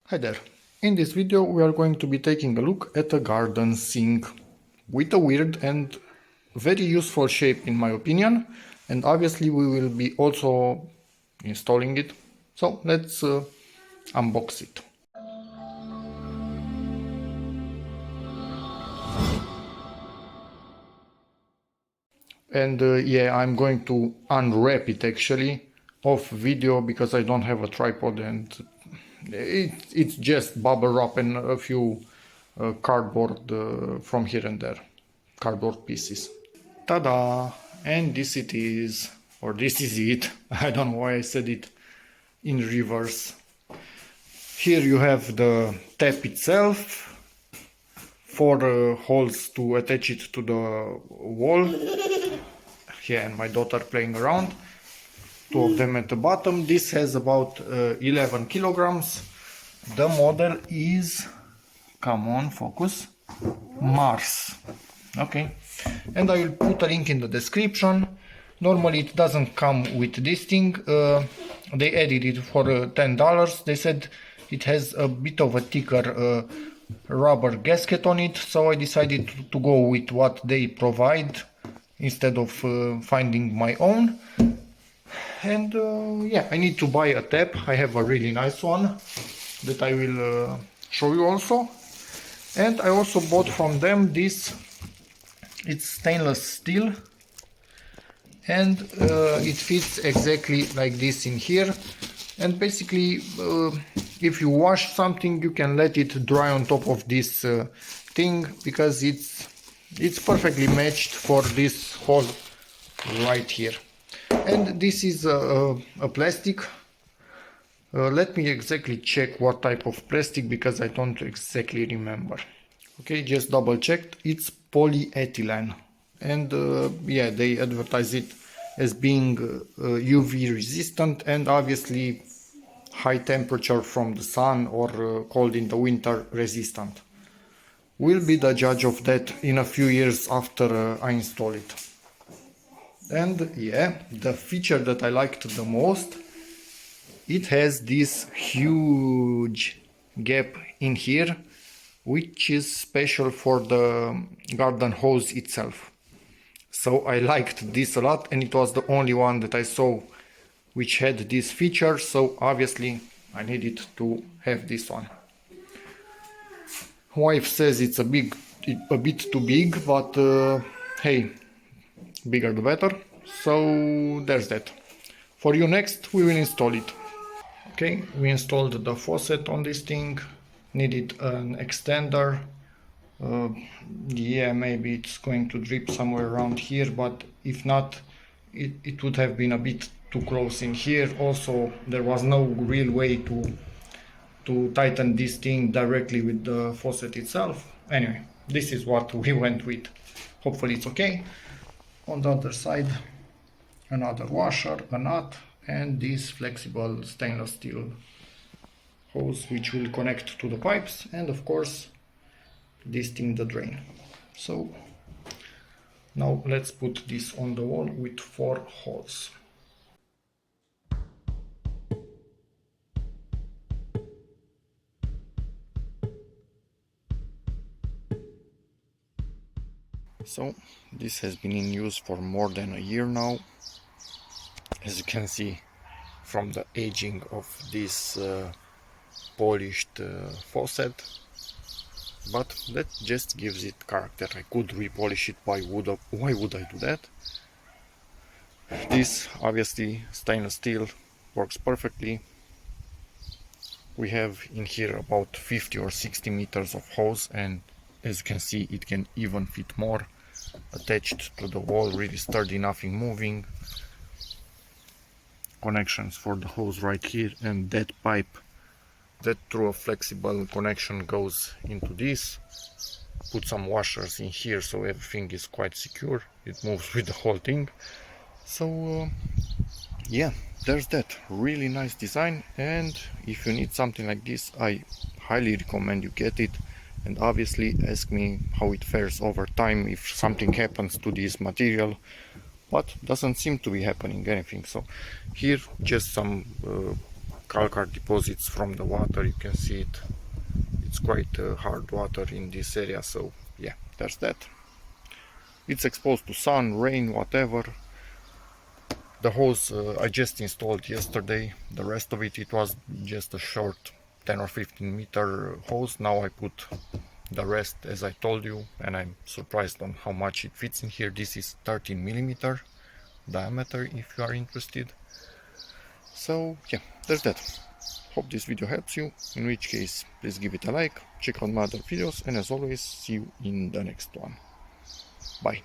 Hi there. In this video we are going to be taking a look at a garden sink with a weird and very useful shape in my opinion, and obviously we will be also installing it. So let's unbox it. And yeah, I'm going to unwrap it actually off video because I don't have a tripod, and it's just bubble wrap and a few cardboard from here and there, cardboard pieces. Ta-da! And this it is, or this is it. I don't know why I said it in reverse. Here you have the tap itself, four holes to attach it to the wall. Here, and my daughter playing around. Two of them at the bottom. This has about 11 kilograms. The model is, come on, focus, Mars. Okay, and I will put a link in the description. Normally it doesn't come with this thing. They added it for $10. They said it has a bit of a thicker rubber gasket on it, so I decided to go with what they provide instead of finding my own. And yeah, I need to buy a tap. I have a really nice one that I will show you also. And I also bought from them this. It's stainless steel, and it fits exactly like this in here. And basically if you wash something, you can let it dry on top of this thing, because it's perfectly matched for this hole right here. And this is a plastic. Let me exactly check what type of plastic, because I don't exactly remember. Okay, just double checked. It's polyethylene, and yeah, they advertise it as being UV resistant and obviously high temperature from the sun or cold in the winter resistant. We'll be the judge of that in a few years after I install it. And yeah, the feature that I liked the most, it has this huge gap in here, which is special for the garden hose itself. So I liked this a lot, and it was the only one that I saw which had this feature, so obviously I needed to have this one. Wife says it's a bit too big, but hey, bigger the better. So there's that. For you next, we will install it. Okay, we installed the faucet on this thing. Needed an extender. Yeah, maybe it's going to drip somewhere around here, but if not, it would have been a bit too close in here. Also, there was no real way to tighten this thing directly with the faucet itself. Anyway, this is what we went with. Hopefully it's okay. On the other side, another washer, a nut, and this flexible stainless steel hose which will connect to the pipes, and of course this thing, the drain. So now let's put this on the wall with 4 holes. So this has been in use for more than a year now, as you can see from the aging of this polished faucet, but that just gives it character. I could repolish it. Why would I do that? This obviously stainless steel works perfectly. We have in here about 50 or 60 meters of hose, and as you can see, it can even fit more. Attached to the wall, really sturdy, nothing moving. Connections for the hose right here, and that pipe that through a flexible connection goes into this. Put some washers in here so everything is quite secure. It moves with the whole thing. So yeah, there's that. Really nice design, and if you need something like this, I highly recommend you get it. And obviously ask me how it fares over time if something happens to this material, but doesn't seem to be happening anything. So here just some calcar deposits from the water. You can see it. It's quite hard water in this area, so yeah, there's that. It's exposed to sun, rain, whatever. The hose I just installed yesterday. The rest of it was just a short 10 or 15 meter hose. Now I put the rest as I told you, and I'm surprised on how much it fits in here. This is 13 millimeter diameter if you are interested. So yeah, there's that. Hope this video helps you, in which case please give it a like, check out my other videos, and as always, see you in the next one. Bye.